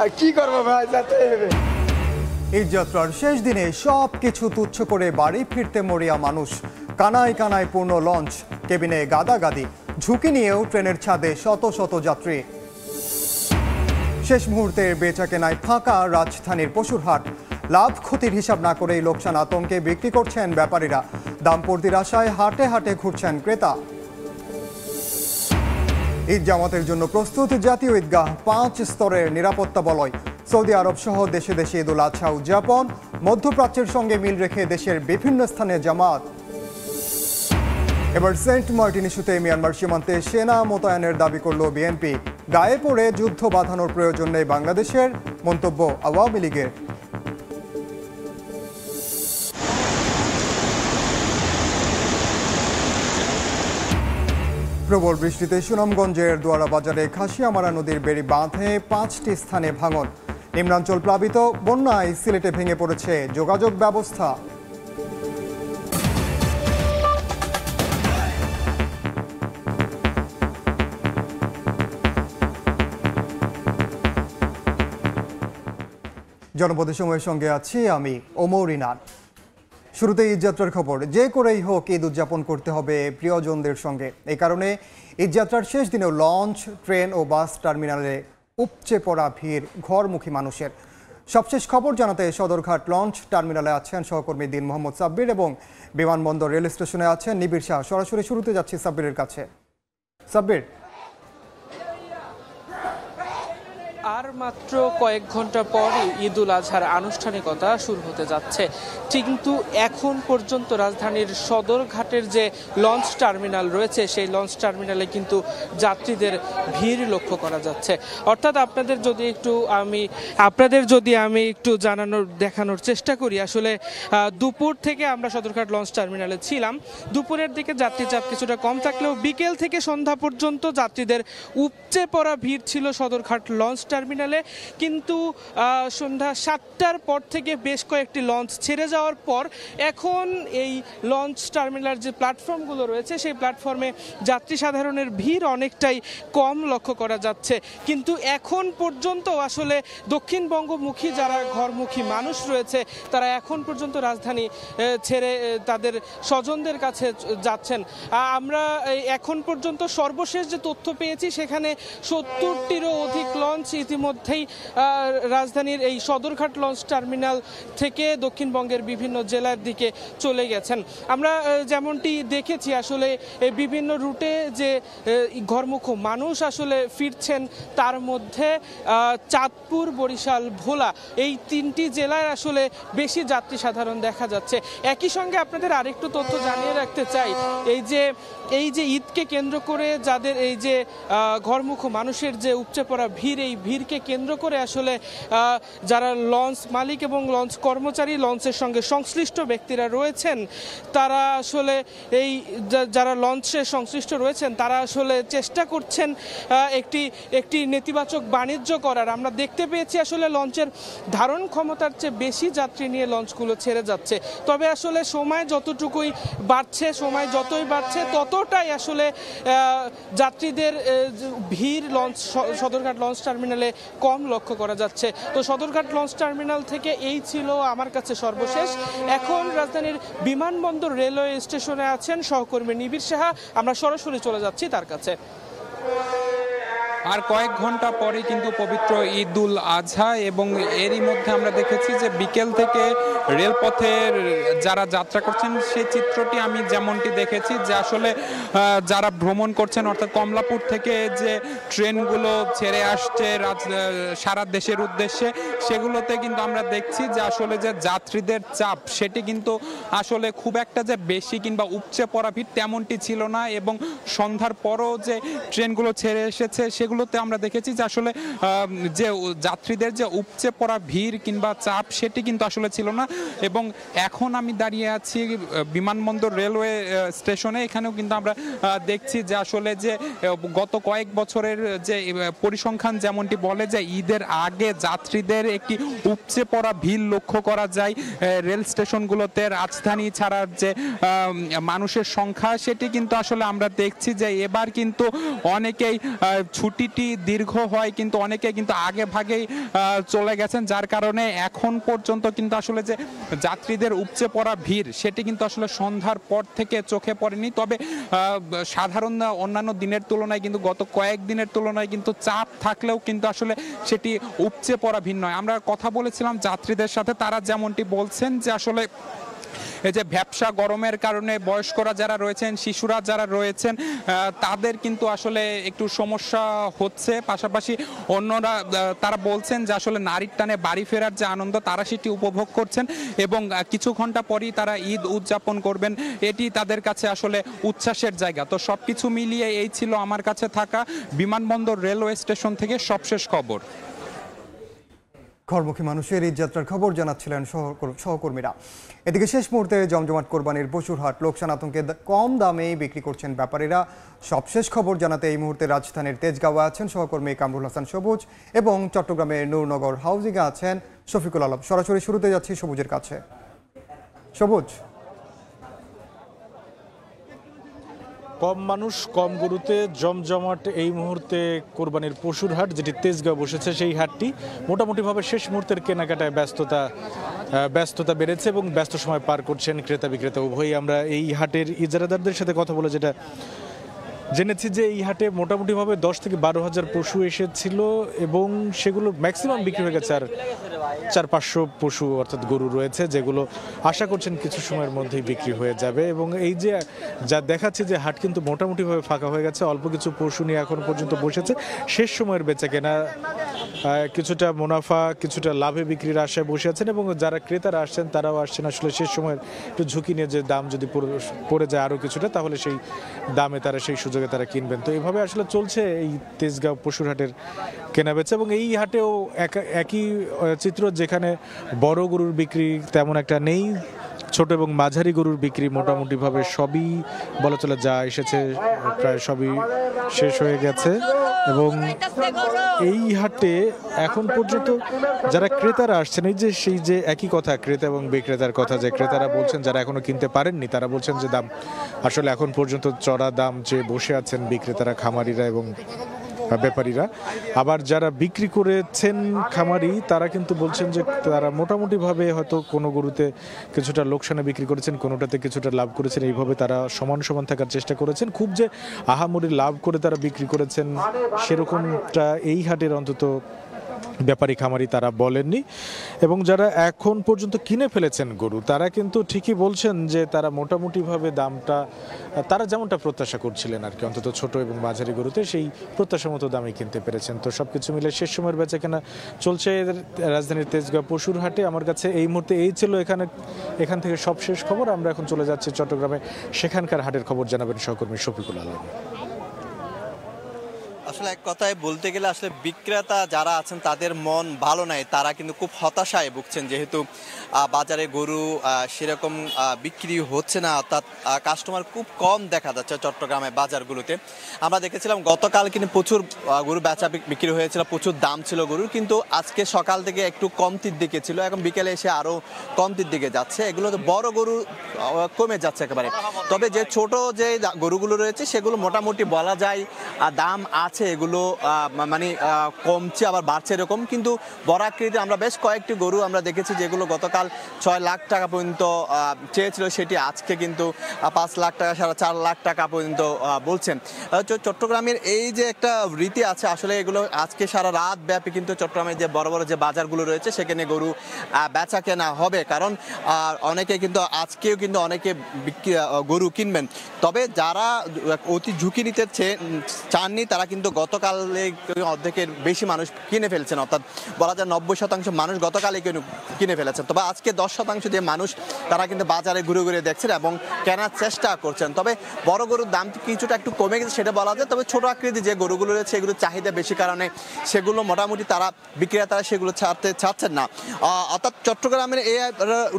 আর কি করবো ভাই, যাতে হবে। ঈদযাত্রার শেষ দিনে সব কিছু তুচ্ছ করে বাড়ি ফিরতে মরিয়া মানুষ, কানায় কানায় পূর্ণ লঞ্চ, কেবিনে গাদাগাদি, ঝুঁকি নিয়েও ট্রেনের ছাদে শত শত যাত্রী। শেষ মুহূর্তের বেচাকেনায় ফাঁকা রাজধানীর পশুর হাট, লাভ ক্ষতির হিসাব না করেই লোকসান আতঙ্কে বিক্রি করছেন ব্যাপারীরা, দামপর্দির আশায় হাটে হাটে ঘুরছেন ক্রেতা। ঈদ জামাতের জন্য প্রস্তুত জাতীয় ঈদগাহ, 5 স্তরের নিরাপত্তা বলয়। সৌদি আরব সহ দেশে দেশে ঈদুল আজহা উদযাপন, মধ্যপ্রাচ্যের সঙ্গে মিল রেখে দেশের বিভিন্ন স্থানে জামাত। এবার সেন্ট মার্টিন ইস্যুতে মিয়ানমার সীমান্তে সেনা মোতায়েনের দাবি করল বিএনপি। গায়ে পড়ে যুদ্ধ বাঁধানোর প্রয়োজন নেই বাংলাদেশের, মন্তব্য আওয়ামী লীগের। প্রবল বৃষ্টিতে সুনামগঞ্জের দোয়ারা বাজারে খাসিয়ামারা নদীর বেড়ি বাঁধে 5টি স্থানে ভাঙন, নিম্নাঞ্চল প্লাবিত, বন্যায় সিলেটে ভেঙে পড়েছে যোগাযোগ ব্যবস্থা। জনপদের সময়ের সঙ্গে আছি আমি ওমর ইনান। শুরুতে ঈদযাত্রার খবর। যে করেই হোক ঈদ উদযাপন করতে হবে প্রিয়জনদের সঙ্গে। এই কারণে ঈদযাত্রার শেষ দিনেও লঞ্চ, ট্রেন ও বাস টার্মিনালে উপচে পড়া ভিড় ঘরমুখী মানুষের। সবশেষ খবর জানাতে সদরঘাট লঞ্চ টার্মিনালে আছেন সহকর্মী দিন মোহাম্মদ সাব্বির এবং বিমানবন্দর রেল স্টেশনে আছেন নিবিড় শাহ। সরাসরি শুরুতে যাচ্ছি সাব্বিরের কাছে। সাব্বির, আর মাত্র কয়েক ঘন্টা পর ঈদুল আজহার আনুষ্ঠানিকতা শুরু হতে যাচ্ছে, কিন্তু এখন পর্যন্ত রাজধানীর সদরঘাটের যে লঞ্চ টার্মিনাল রয়েছে সেই লঞ্চ টার্মিনালে কিন্তু যাত্রীদের ভিড় লক্ষ্য করা যাচ্ছে। অর্থাৎ আপনাদের যদি আমি একটু দেখানোর চেষ্টা করি, আসলে দুপুর থেকে আমরা সদরঘাট লঞ্চ টার্মিনালে ছিলাম। দুপুরের দিকে যাত্রী চাপ কিছুটা কম থাকলেও বিকেল থেকে সন্ধ্যা পর্যন্ত যাত্রীদের উপচে পড়া ভিড় ছিল সদরঘাট লঞ্চ টার্মিনালে। কিন্তু সন্ধ্যা 7টার পর থেকে বেশ কয়েকটি লঞ্চ ছেড়ে যাওয়ার পর এখন এই লঞ্চ টার্মিনাল যে প্ল্যাটফর্মগুলো রয়েছে সেই প্ল্যাটফর্মে যাত্রী সাধারণের ভিড় অনেকটাই কম লক্ষ্য করা যাচ্ছে। কিন্তু এখন পর্যন্ত আসলে দক্ষিণবঙ্গমুখী যারা ঘরমুখী মানুষ রয়েছে তারা এখন পর্যন্ত রাজধানী ছেড়ে তাদের স্বজনদের কাছে যাচ্ছেন। আমরা এখন পর্যন্ত সর্বশেষ যে তথ্য পেয়েছি সেখানে 70টিরও অধিক লঞ্চ ইতিমধ্যেই রাজধানীর এই সদরঘাট লঞ্চ টার্মিনাল থেকে দক্ষিণবঙ্গের বিভিন্ন জেলার দিকে চলে গেছেন। আমরা যেমনটি দেখেছি আসলে বিভিন্ন রুটে যে ঘরমুখ মানুষ আসলে ফিরছেন তার মধ্যে চাঁদপুর, বরিশাল, ভোলা এই 3টি জেলায় আসলে বেশি যাত্রী সাধারণ দেখা যাচ্ছে। একই সঙ্গে আপনাদের আরেকটু তথ্য জানিয়ে রাখতে চাই, এই যে ঈদকে কেন্দ্র করে যাদের এই যে ঘরমুখ মানুষের যে উপচে পড়া ভিড়, এই ভিড়কে কেন্দ্র করে আসলে যারা লঞ্চ মালিক এবং লঞ্চ কর্মচারী, লঞ্চের সঙ্গে সংশ্লিষ্ট ব্যক্তিরা রয়েছেন, তারা আসলে যারা লঞ্চে সংশ্লিষ্ট রয়েছেন তারা আসলে চেষ্টা করছেন একটি নেতিবাচক বাণিজ্য করার। আমরা দেখতে পেয়েছি আসলে লঞ্চের ধারণ ক্ষমতার চেয়ে বেশি যাত্রী নিয়ে লঞ্চগুলো ছেড়ে যাচ্ছে। তবে আসলে সময় যতই বাড়ছে ততটাই আসলে যাত্রীদের ভিড় সদরঘাট লঞ্চ টার্মিনালে কম লক্ষ্য করা যাচ্ছে। তো সদরঘাট লঞ্চ টার্মিনাল থেকে এই ছিল আমার কাছে সর্বশেষ। এখন রাজধানীর বিমানবন্দর রেলওয়ে স্টেশনে আছেন সহকর্মী নিবিড় সাহা, আমরা সরাসরি চলে যাচ্ছি তার কাছে। আর কয়েক ঘন্টা পরে কিন্তু পবিত্র ঈদুল আজহা, এবং এরই মধ্যে আমরা দেখেছি যে বিকেল থেকে রেলপথের যারা যাত্রা করছেন সেই চিত্রটি আমি যেমনটি দেখেছি যে আসলে যারা ভ্রমণ করছেন অর্থাৎ কমলাপুর থেকে যে ট্রেনগুলো ছেড়ে আসছে সারা দেশের উদ্দেশ্যে, সেগুলোতে কিন্তু আমরা দেখছি যে আসলে যে যাত্রীদের চাপ সেটি কিন্তু আসলে খুব একটা যে বেশি কিংবা উপচে পড়া ভিড় তেমনটি ছিল না। এবং সন্ধ্যার পরও যে ট্রেনগুলো ছেড়ে এসেছে সেগুলোতে আমরা দেখেছি যে আসলে যে যাত্রীদের যে উপচে পড়া ভিড় কিংবা চাপ সেটি কিন্তু আসলে ছিল না। এবং এখন আমি দাঁড়িয়ে আছি বিমানবন্দর রেলওয়ে স্টেশনে। এখানেও কিন্তু আমরা দেখছি যে আসলে যে গত কয়েক বছরের যে পরিসংখ্যান যেমনটি বলে যে ঈদের আগে যাত্রীদের একটি উপচে পড়া ভিড় লক্ষ্য করা যায় রেল স্টেশনগুলোতে। রাজধানী ছাড়ার যে মানুষের সংখ্যা সেটি কিন্তু আসলে আমরা দেখছি যে এবার কিন্তু অনেকেই ছুটিটি দীর্ঘ হয় কিন্তু অনেকে কিন্তু আগে ভাগেই চলে গেছেন, যার কারণে এখন পর্যন্ত কিন্তু আসলে যে যাত্রীদের উপচে পড়া ভিড় সেটি কিন্তু আসলে সন্ধ্যার পর থেকে চোখে পড়েনি। তবে সাধারণ অন্যান্য দিনের তুলনায় কিন্তু গত কয়েকদিনের তুলনায় কিন্তু চাপ থাকলেও কিন্তু আসলে সেটি উপচে পড়া ভিড় নয়। আমরা কথা বলেছিলাম যাত্রীদের সাথে, তারা যেমনটি বলছেন যে আসলে এই যে ব্যবসা গরমের কারণে বয়স্করা যারা রয়েছেন, শিশুরা যারা রয়েছেন তাদের কিন্তু আসলে একটু সমস্যা হচ্ছে। পাশাপাশি অন্যরা তারা বলছেন যে আসলে নারীর টানে বাড়ি ফেরার যে আনন্দ তারা সেটি উপভোগ করছেন এবং কিছু ঘন্টা পরেই তারা ঈদ উদযাপন করবেন, এটি তাদের কাছে আসলে উচ্ছ্বাসের জায়গা। তো সবকিছু মিলিয়ে এই ছিল আমার কাছে থাকা বিমানবন্দর রেলওয়ে স্টেশন থেকে সবশেষ খবর। ঘরমুখী মানুষের ঈদ যাত্রার খবর জানাচ্ছিলেন সহকর্মীরা। এদিকে শেষ মুহূর্তে জমজমাট কোরবানির পশুর হাট লোকসান আতঙ্কে কম দামে বিক্রি করছেন ব্যাপারীরা। সবশেষ খবর জানাতে এই মুহূর্তে রাজধানীর তেজগাঁওয়ে আছেন সহকর্মী কামরুল হাসান সবুজ এবং চট্টগ্রামের নূরনগর হাউজিংয়ে আছেন শফিকুল আলম। সরাসরি শুরুতে যাচ্ছি সবুজের কাছে। সবুজ, কম মানুষ কম গরুতে জমজমাট এই মুহূর্তে কোরবানির পশুর হাট যেটি তেজগাঁও বসেছে, সেই হাটটি মোটামুটিভাবে শেষ মুহূর্তের কেনাকাটায় ব্যস্ততা বেড়েছে এবং ব্যস্ত সময় পার করছেন ক্রেতা বিক্রেতা উভয়ই। আমরা এই হাটের ইজারাদারদের সাথে কথা বলে যেটা জেনেছি যে এই হাটে মোটামুটিভাবে 10 থেকে 12 হাজার পশু এসেছিল এবং সেগুলো ম্যাক্সিমাম বিক্রি হয়ে গেছে। আর 400-500 পশু অর্থাৎ গরু রয়েছে যেগুলো আশা করছেন কিছু সময়ের মধ্যেই বিক্রি হয়ে যাবে। এবং এই যে যা দেখাচ্ছে যে হাট কিন্তু মোটামুটিভাবে ফাঁকা হয়ে গেছে, অল্প কিছু পশু নিয়ে এখন পর্যন্ত বসেছে। শেষ সময়ের বেচা কেনা কিছুটা মুনাফা কিছুটা লাভে বিক্রির আশায় বসে আছেন এবং যারা ক্রেতারা আসছেন তারাও আসছেন আসলে শেষ সময়ের একটু ঝুঁকি নিয়ে, যে দাম যদি পড়ে যায় আরও কিছুটা তাহলে সেই দামে তারা সেই সুযোগে তারা কিনবেন। তো এইভাবে আসলে চলছে এই তেজগাঁও পশুর হাটের কেনাবেচা। এবং এই হাটেও একই চিত্র, যেখানে বড় গরুর বিক্রি তেমন একটা নেই, ছোট এবং মাঝারি গরুর বিক্রি মোটামুটিভাবে সবই বলা চলে যা এসেছে প্রায় সবই শেষ হয়ে গেছে। এবং এই হাটে এখন পর্যন্ত যারা ক্রেতারা আসছেন, এই যে সেই যে একই কথা ক্রেতা এবং বিক্রেতার কথা, যে ক্রেতারা বলছেন যারা এখনো কিনতে পারেননি তারা বলছেন যে দাম আসলে এখন পর্যন্ত চড়া দাম যে বসে আছেন বিক্রেতারা, খামারিরা এবং ব্যাপারীরা। আবার যারা বিক্রি করেছেন খামারি তারা কিন্তু বলছেন যে তারা মোটামুটিভাবে হয়তো কোনো গরুতে কিছুটা লোকসানে বিক্রি করেছেন, কোনোটাতে কিছুটা লাভ করেছেন, এইভাবে তারা সমান সমান থাকার চেষ্টা করেছেন। খুব যে আহামরি লাভ করে তারা বিক্রি করেছেন সেরকমটা এই হাটের অন্তত ব্যাপারী খামারি তারা বলেননি। এবং যারা এখন পর্যন্ত কিনে ফেলেছেন গরু তারা কিন্তু ঠিকই বলছেন যে তারা মোটামুটিভাবে দামটা তারা যেমনটা প্রত্যাশা করছিলেন আর কি, অন্তত ছোট এবং মাঝারি গরুতে সেই প্রত্যাশা মতো দামে কিনতে পেরেছেন। তো সবকিছু মিলে শেষ সময়ের বেচা কেনা চলছে রাজধানীর তেজগাঁও পশুর হাটে। আমার কাছে এই মুহূর্তে এই ছিল এখান থেকে সবশেষ খবর। আমরা এখন চলে যাচ্ছি চট্টগ্রামে, সেখানকার হাটের খবর জানাবেন সহকর্মী শফিকুল আলম। আসলে এক কথায় বলতে গেলে আসলে বিক্রেতা যারা আছেন তাদের মন ভালো নাই, তারা কিন্তু খুব হতাশায় ভুগছেন, যেহেতু বাজারে গরু সেরকম বিক্রি হচ্ছে না, অর্থাৎ কাস্টমার খুব কম দেখা যাচ্ছে চট্টগ্রামের বাজারগুলোতে। আমরা দেখেছিলাম গতকাল কিন্তু প্রচুর গরু বেচা বিক্রি হয়েছিল, প্রচুর দাম ছিল গরুর, কিন্তু আজকে সকাল থেকে একটু কমতির দিকে ছিল, এখন বিকেলে এসে আরও কমতির দিকে যাচ্ছে। এগুলো তো বড় গরু কমে যাচ্ছে একেবারে, তবে যে ছোট যে গরুগুলো রয়েছে সেগুলো মোটামুটি বলা যায় দাম আছে, এগুলো মানে কমছে আবার বাড়ছে এরকম। কিন্তু বড় আকৃতিতে আমরা বেশ কয়েকটি গরু আমরা দেখেছি যেগুলো গতকাল 6 লাখ টাকা পর্যন্ত চেয়েছিল, সেটি আজকে কিন্তু 5 লাখ টাকা 4.5 লাখ টাকা পর্যন্ত বলছেন। চট্টগ্রামের এই যে একটা রীতি আছে আসলে, এগুলো আজকে সারা রাত ব্যাপী কিন্তু চট্টগ্রামের যে বড় বড় যে বাজারগুলো রয়েছে সেখানে গরু বেচা কেনা হবে, কারণ অনেকে কিন্তু আজকেও কিন্তু অনেকে গরু কিনবেন। তবে যারা অতি ঝুঁকি নিতে চাননি তারা কিন্তু গতকালে অর্ধেকের বেশি মানুষ কিনে ফেলছেন, অর্থাৎ বলা যায় 90% মানুষ গতকালে কিনে ফেলেছেন। তবে আজকে 10% যে মানুষ তারা কিন্তু বাজারে ঘুরে ঘুরে দেখছেন এবং কেনার চেষ্টা করছেন। তবে বড় গরুর দাম কিছুটা একটু কমে গেছে সেটা বলা যায়, তবে ছোট আকৃতি যে গরুগুলো রয়েছে এগুলোর চাহিদা বেশি কারণে সেগুলো মোটামুটি তারা বিক্রেতারা সেগুলো ছাড়তে চাচ্ছেন না। অর্থাৎ চট্টগ্রামের এই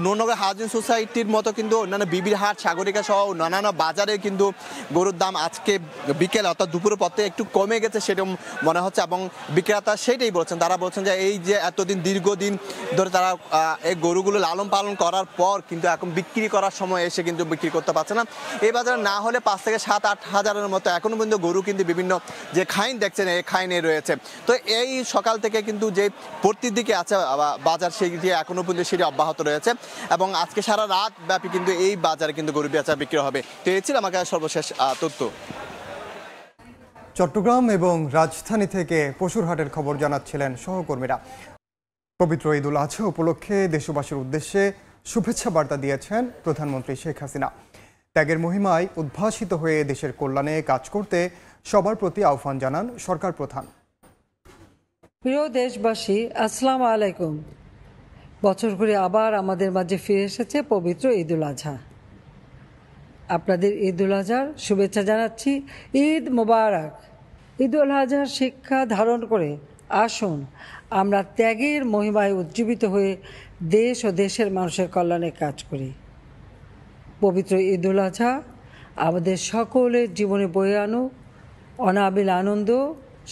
নূরনগর হাউজিং সোসাইটির মতো কিন্তু অন্যান্য বিবির হাট, সাগরিকা সহ নানান বাজারে কিন্তু গরুর দাম আজকে বিকেল অর্থাৎ দুপুরের পর থেকে একটু কমে কমে গেছে সেরকম মনে হচ্ছে, এবং বিক্রেতা সেটাই বলছেন। তারা বলছেন যে এই যে এতদিন দীর্ঘদিন ধরে তারা এই গরুগুলো লালন পালন করার পর কিন্তু এখন বিক্রি করার সময় এসে কিন্তু বিক্রি করতে পারছে না। এই বাজারে না হলে 5 থেকে 7-8 হাজারের মতো এখনো পর্যন্ত গরু কিন্তু বিভিন্ন যে খাইন দেখছেন এই খাইনে রয়েছে। তো এই সকাল থেকে কিন্তু যে ভর্তির দিকে আছে বাজার, সেটি এখনো পর্যন্ত সেটি অব্যাহত রয়েছে, এবং আজকে সারা রাত ব্যাপী কিন্তু এই বাজারে কিন্তু গরু বেচা বিক্রি হবে। তো এই ছিল আমার কাছে সর্বশেষ তথ্য। চট্টগ্রাম এবং রাজধানী থেকে পশুর হাটের খবর জানাচ্ছিলেন সহকর্মীরা। পবিত্র ঈদ উল আজহা উপলক্ষে দেশবাসীর উদ্দেশ্যে শুভেচ্ছা বার্তা দিয়েছেন প্রধানমন্ত্রী শেখ হাসিনা। ত্যাগের মহিমায় উদ্ভাসিত হয়ে দেশের কল্যাণে কাজ করতে সবার প্রতি আহ্বান জানান সরকার প্রধান। প্রিয় দেশবাসী, আসসালামু আলাইকুম। বছর ঘুরে আবার আমাদের মাঝে ফিরে এসেছে পবিত্র ঈদ উল আজহা। আপনাদের ঈদ উল আজহার শুভেচ্ছা জানাচ্ছি। ঈদ মোবারক। ঈদ উল আজহার শিক্ষা ধারণ করে আসুন আমরা ত্যাগের মহিমায় উজ্জীবিত হয়ে দেশ ও দেশের মানুষের কল্যাণে কাজ করি। পবিত্র ঈদ উল আজহা আমাদের সকলের জীবনে বয়ে আনুক অনাবিল আনন্দ,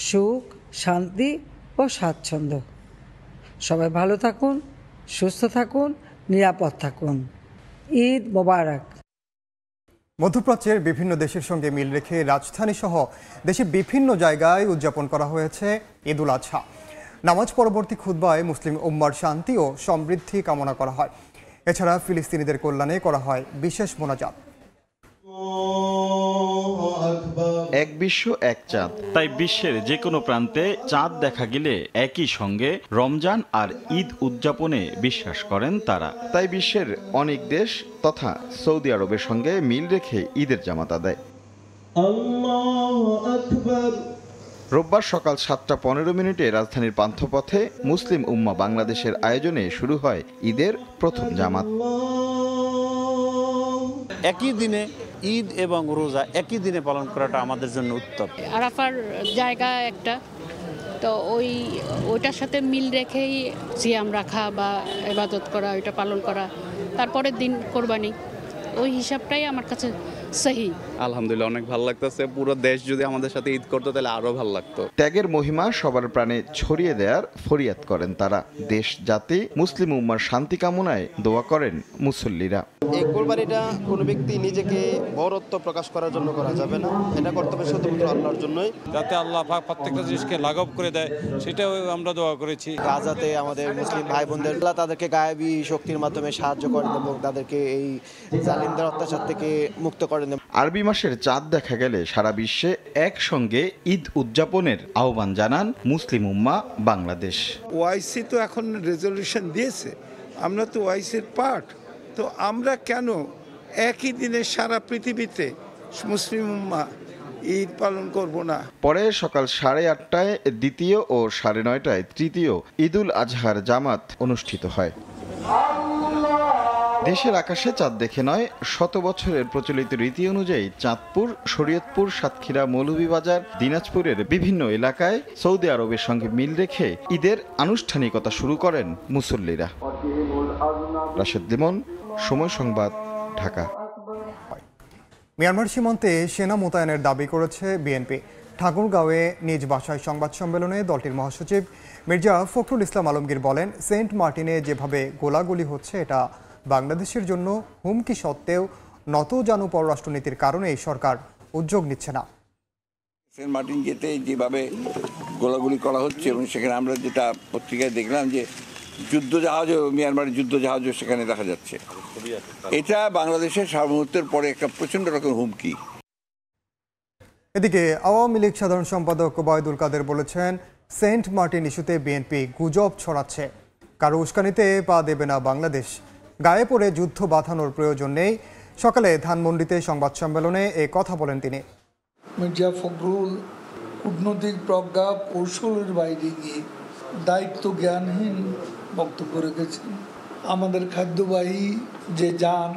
সুখ, শান্তি ও স্বাচ্ছন্দ্য। সবাই ভালো থাকুন, সুস্থ থাকুন, নিরাপদ থাকুন। ঈদ মোবারক। মধ্যপ্রাচ্যের বিভিন্ন দেশের সঙ্গে মিল রেখে রাজধানী সহ দেশের বিভিন্ন জায়গায় উদযাপন করা হয়েছে ঈদ উল আজহা। নামাজ পরবর্তী খুতবায় মুসলিম উম্মার শান্তি ও সমৃদ্ধি কামনা করা হয়। এছাড়া ফিলিস্তিনিদের কল্যাণে করা হয় বিশেষ মোনাজাত। এক বিশ্ব এক চাঁদ, তাই বিশ্বের যে কোনো প্রান্তে চাঁদ দেখা গেলে একই সঙ্গে রমজান আর ঈদ উদযাপনে বিশ্বাস করেন তারা। তাই বিশ্বের অনেক দেশ তথা সৌদি আরবের সঙ্গে মিল রেখে ঈদের জামাত আদায়। রোববার সকাল 7:15 রাজধানীর পান্থপথে মুসলিম উম্মা বাংলাদেশের আয়োজনে শুরু হয় ঈদের প্রথম জামাত। একই দিনে ঈদ এবং রোজা একই দিনে পালন করাটা আমাদের জন্য উত্তম। আরাফার জায়গা একটা, তো ওইটার সাথে মিল রেখেই সিয়াম রাখা বা ইবাদত করা, ওইটা পালন করা, তারপরের দিন কোরবানি, ওই হিসাবটাই আমার কাছে সহি। আলহামদুলিল্লাহ, অনেক ভালো লাগতেছে। পুরো দেশ যদি আমাদের সাথে ঈদ করতো তাহলে আরো ভালো লাগতো। ত্যাগের মহিমা সবার প্রাণে ছড়িয়ে দেওয়ার ফরিয়াদ করেন তারা। দেশ জাতি মুসলিম উম্মার শান্তি কামনায় দোয়া করেন মুসল্লিরা। এই কোরবানিটা কোনো ব্যক্তি নিজেকে বড়ত্ব প্রকাশ করার জন্য করা যাবে না, এটা করতে হবে শুধুমাত্র আল্লাহর জন্যই। যাতে আল্লাহ পাক প্রত্যেকটা জিনিসকে লাঘব করে দেয়, সেটাও আমরা দোয়া করেছি। গাজাতে আমাদের মুসলিম ভাই বোনদের আল্লাহ তাদেরকে গায়েবী শক্তির মাধ্যমে সাহায্য করেন এবং তাদেরকে এই জালিমদের অত্যাচার থেকে মুক্ত করেন। আরবি মাসের চাঁদ দেখা গেলে সারা বিশ্বে একসঙ্গে ঈদ উদযাপনের আহ্বান জানান মুসলিম উম্মা বাংলাদেশ। ওআইসি তো এখন রেজলিউশন দিয়েছে, আমরা তো ওআইসির পার্ট, তো আমরা কেন একই দিনে সারা পৃথিবীতে মুসলিম উম্মা ঈদ পালন করব না? পরে সকাল 8:30টায় দ্বিতীয় ও 9:30টায় তৃতীয় ঈদ উল আজহার জামাত অনুষ্ঠিত হয়। দেশের আকাশে চাঁদ দেখে নয়, শত বছরের প্রচলিত রীতি অনুযায়ী চাঁদপুর, শরীয়তপুর, সাতক্ষীরা, মৌলভীবাজার, দিনাজপুরের বিভিন্ন এলাকায় সৌদি আরবের সঙ্গে মিল রেখে ঈদের আনুষ্ঠানিকতা শুরু করেন মুসল্লিরা। রাশেদ লিমন, সময় সংবাদ, ঢাকা। মিয়ানমার সীমান্তে সেনা মোতায়েনের দাবি করেছে বিএনপি। ঠাকুরগাঁওয়ে নিজ বাসায় সংবাদ সম্মেলনে দলটির মহাসচিব মির্জা ফখরুল ইসলাম আলমগীর বলেন, সেন্ট মার্টিনে যেভাবে গোলাগুলি হচ্ছে এটা বাংলাদেশের জন্য হুমকি সত্ত্বেও নতজানু পররাষ্ট্রনীতির কারণে এই সরকার উদ্যোগ নিচ্ছে না। সেন্ট মার্টিন যেতে যেভাবে গোলাগুলি করা হচ্ছে এবং সেখানে আমরা যেটা পত্রিকায় দেখলাম যে যুদ্ধজাহাজও, মিয়ানমারের যুদ্ধজাহাজও সেখানে দেখা যাচ্ছে, এটা বাংলাদেশের সার্বভৌমত্বের পরে একটা প্রচণ্ড রকম হুমকি। এদিকে আওয়ামী লীগ সাধারণ সম্পাদক ওবায়দুল কাদের বলেছেন, সেন্ট মার্টিন ইস্যুতে বিএনপি গুজব ছড়াচ্ছে, কারো উস্কানিতে পা দেবে না বাংলাদেশ, গায়ে পড়ে যুদ্ধ বাঁধানোর প্রয়োজন নেই। সকালে ধানমন্ডিতে সংবাদ সম্মেলনে এ কথা বলেন তিনি। মির্জা ফখরুল কূটনৈতিক প্রজ্ঞা কৌশলের বাইরে গিয়ে দায়িত্ব জ্ঞানহীন বক্তব্য রেখেছেন। আমাদের খাদ্যবাহী যে যান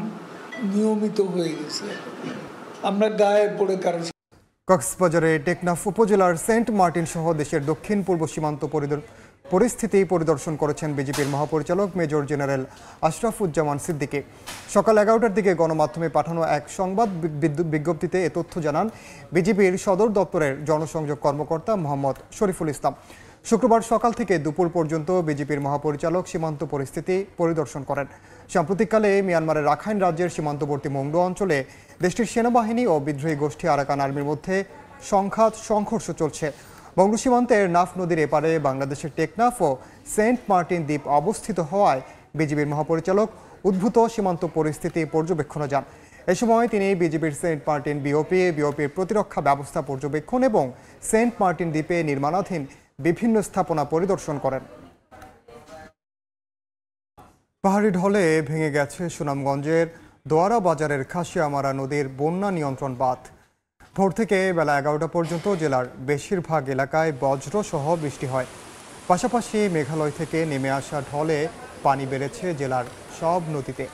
নিয়মিত হয়ে গেছে, আমরা গায়ে পড়ে কারো। কক্সবাজারে টেকনাফ উপজেলার সেন্ট মার্টিন সহ দেশের দক্ষিণ পূর্ব সীমান্ত পরিস্থিতি পরিদর্শন করেছেন বিজেপির মহাপরিচালক মেজর জেনারেল আশরাফুজ্জামান সিদ্দিকী। সকাল 11টার দিকে গণমাধ্যমে পাঠানো এক সংবাদ বিজ্ঞপ্তিতে এ তথ্য জানান বিজেপির সদর দপ্তরের জনসংযোগ কর্মকর্তা মোহাম্মদ শরীফুল ইসলাম। শুক্রবার সকাল থেকে দুপুর পর্যন্ত বিজেপির মহাপরিচালক সীমান্ত পরিস্থিতি পরিদর্শন করেন। সাম্প্রতিককালে মিয়ানমারের রাখাইন রাজ্যের সীমান্তবর্তী মোংডো অঞ্চলে দেশটির সেনাবাহিনী ও বিদ্রোহী গোষ্ঠী আরাকান আর্মির মধ্যে সংঘাত সংঘর্ষ চলছে। বঙ্গ সীমান্তের নাফ নদীর এপারে বাংলাদেশের টেকনাফ ও সেন্ট মার্টিন দ্বীপ অবস্থিত হওয়ায় বিজেপির মহাপরিচালক উদ্ভূত সীমান্ত পরিস্থিতি পর্যবেক্ষণে যান। এ সময় তিনি বিজেপির সেন্ট মার্টিন বিওপির প্রতিরক্ষা ব্যবস্থা পর্যবেক্ষণ এবং সেন্ট মার্টিন দ্বীপে নির্মাণাধীন বিভিন্ন স্থাপনা পরিদর্শন করেন। পাহাড়ি ঢলে ভেঙে গেছে সুনামগঞ্জের দোয়ারা বাজারের খাসিয়ামারা নদীর বন্যা নিয়ন্ত্রণ বাঁধ। ভোর থেকে বেলা 11টা পর্যন্ত জেলার বেশিরভাগ এলাকায় বজ্রসহ বৃষ্টি হয়। পাশাপাশি মেঘালয় থেকে নেমে আসা ঢলে পানি বেড়েছে জেলার সব নদীতে।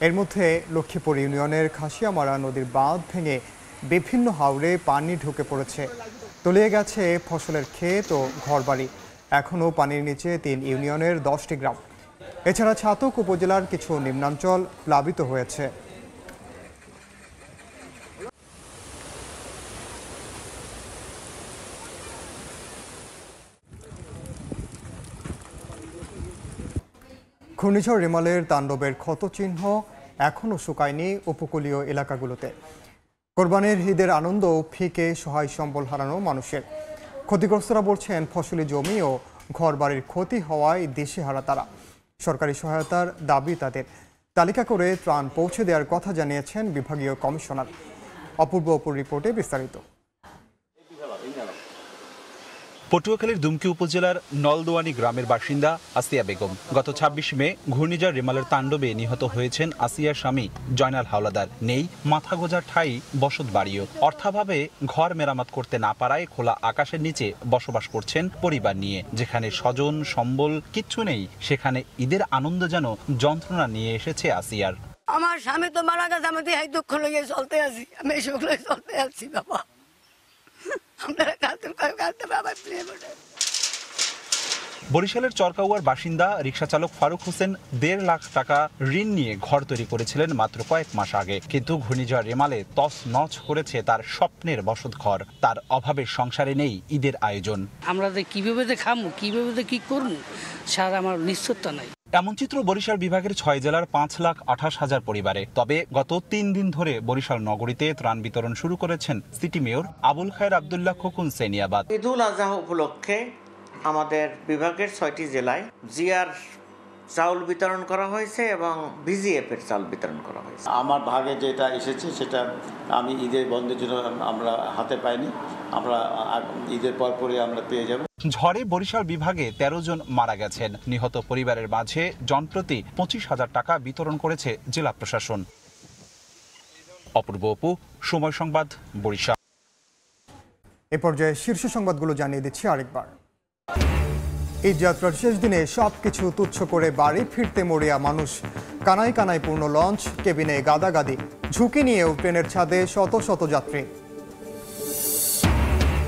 এর মধ্যে লক্ষ্মীপুর ইউনিয়নের খাসিয়ামারা নদীর বাঁধ ভেঙে বিভিন্ন হাওরে পানি ঢুকে পড়েছে। তলিয়ে গেছে ফসলের ক্ষেত ও ঘরবাড়ি। এখনও পানির নিচে 3 ইউনিয়নের 10টি গ্রাম। এছাড়া ছাতক উপজেলার কিছু নিম্নাঞ্চল প্লাবিত হয়েছে। ঘূর্ণিঝড় রেমালের তাণ্ডবের ক্ষতচিহ্ন এখনও শুকায়নি উপকূলীয় এলাকাগুলোতে। কোরবানির ঈদের আনন্দ ফিকে সহায় সম্বল হারানো মানুষের। ক্ষতিগ্রস্তরা বলছেন ফসলি জমি ও ঘরবাড়ির ক্ষতি হওয়ায় দিশেহারা তারা। সরকারি সহায়তার দাবি তাদের। তালিকা করে ত্রাণ পৌঁছে দেওয়ার কথা জানিয়েছেন বিভাগীয় কমিশনার। অপূর্ব রিপোর্টে বিস্তারিত। পটুয়াখালীর দুমকি উপজেলার নলদোয়ানি গ্রামের বাসিন্দা আসিয়া বেগম। গত 26 মে ঘূর্ণিঝড় রেমালের তাণ্ডবে নিহত হয়েছেন আসিয়ার স্বামী জয়নাল হাওলাদার। নেই মাথা গোজার ঠাই বসত বাড়িও। অর্থাভাবে ঘর মেরামত করতে না পারায় খোলা আকাশের নিচে বসবাস করছেন পরিবার নিয়ে। যেখানে স্বজন সম্বল কিচ্ছু নেই, সেখানে ঈদের আনন্দ যেন যন্ত্রণা নিয়ে এসেছে আসিয়ার। আমার স্বামী তো মারা গেছে, আমি তো এই দুঃখ লইয়ে চলতে আছি, আমি এই সুখ লইয়ে চলতে আছি। বাবা বরিশালের চরকাউয়ার বাসিন্দা রিকশা চালক ফারুক হোসেন 1.5 লাখ টাকা ঋণ নিয়ে ঘর তৈরি করেছিলেন মাত্র কয়েক মাস আগে। কিন্তু ঘূর্ণিঝড় রেমালে তছনছ করেছে তার স্বপ্নের বসত ঘর। তার অভাবের সংসারে নেই ঈদের আয়োজন। আমরা কিভাবে খামু, কিভাবে কি করবো, সার আমার নিশ্চয়তা নাই। এমন চিত্র বরিশাল বিভাগের 6 জেলার 5,28,000 পরিবারে। তবে গত 3 দিন ধরে বরিশাল নগরীতে ত্রাণ বিতরণ শুরু করেছেন সিটি মেয়র আবুল খায়ের আব্দুল্লাহ খোকন সেনিয়াবাদ। ঈদুল আজহা উপলক্ষে আমাদের বিভাগের 6টি জেলায় জিআর চাউল বিতরণ করা হয়েছে এবং বিজিএফ এর চাউল বিতরণ করা হয়েছে। আমার ভাগে যেটা এসেছে সেটা আমি ঈদের বন্ধের জন্য আমরা হাতে পাইনি, আমরা ঈদের পরপরই আমরা পেয়ে যাব। ঝড়ে বরিশাল বিভাগে 13 জন মারা গেছেন। নিহত পরিবারের মাঝে জনপ্রতি 25,000 টাকা বিতরণ করেছে জেলা প্রশাসন। অপূর্ব অপু, সময় সংবাদ, বরিশাল। এ পর্যায়ে শীর্ষ সংবাদগুলো জানিয়ে দিচ্ছি আরেকবার। এই যাত্রার শেষ দিনে সবকিছু তুচ্ছ করে বাড়ি ফিরতে মরিয়া মানুষ। কানায় কানায় পূর্ণ লঞ্চ, কেবিনে গাদাগাদি। ঝুঁকি নিয়েও ট্রেনের ছাদে শত শত যাত্রী।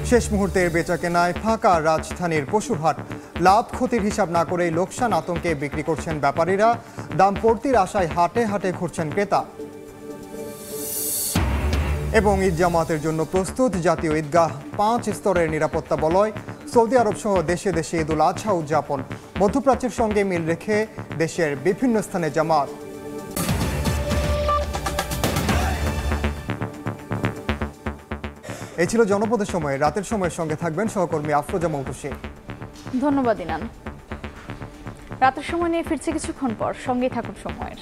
শেষ মুহূর্তের বেচাকেনায় ফাঁকা রাজধানীর পশুর হাট। লাভ ক্ষতির হিসাব না করেই লোকসান আতঙ্কে বিক্রি করছেন ব্যাপারীরা। দাম পড়তির আশায় হাটে হাটে ঘুরছেন ক্রেতা। এবং ঈদ জামাতের জন্য প্রস্তুত জাতীয় ঈদগাহ। 5 স্তরের নিরাপত্তা বলয়। সৌদি আরব সহ দেশে দেশে ঈদুল আজহা উদযাপন। মধ্যপ্রাচ্যের সঙ্গে মিল রেখে দেশের বিভিন্ন স্থানে জামাত। এই ছিল জনপদের সময়। রাতের সময়ের সঙ্গে থাকবেন সহকর্মী আফরোজা মৌটুসী। ধন্যবাদ ইনান। রাতের সময় নিয়ে ফিরছে কিছুক্ষণ পর, সঙ্গেই থাকুন সময়ের।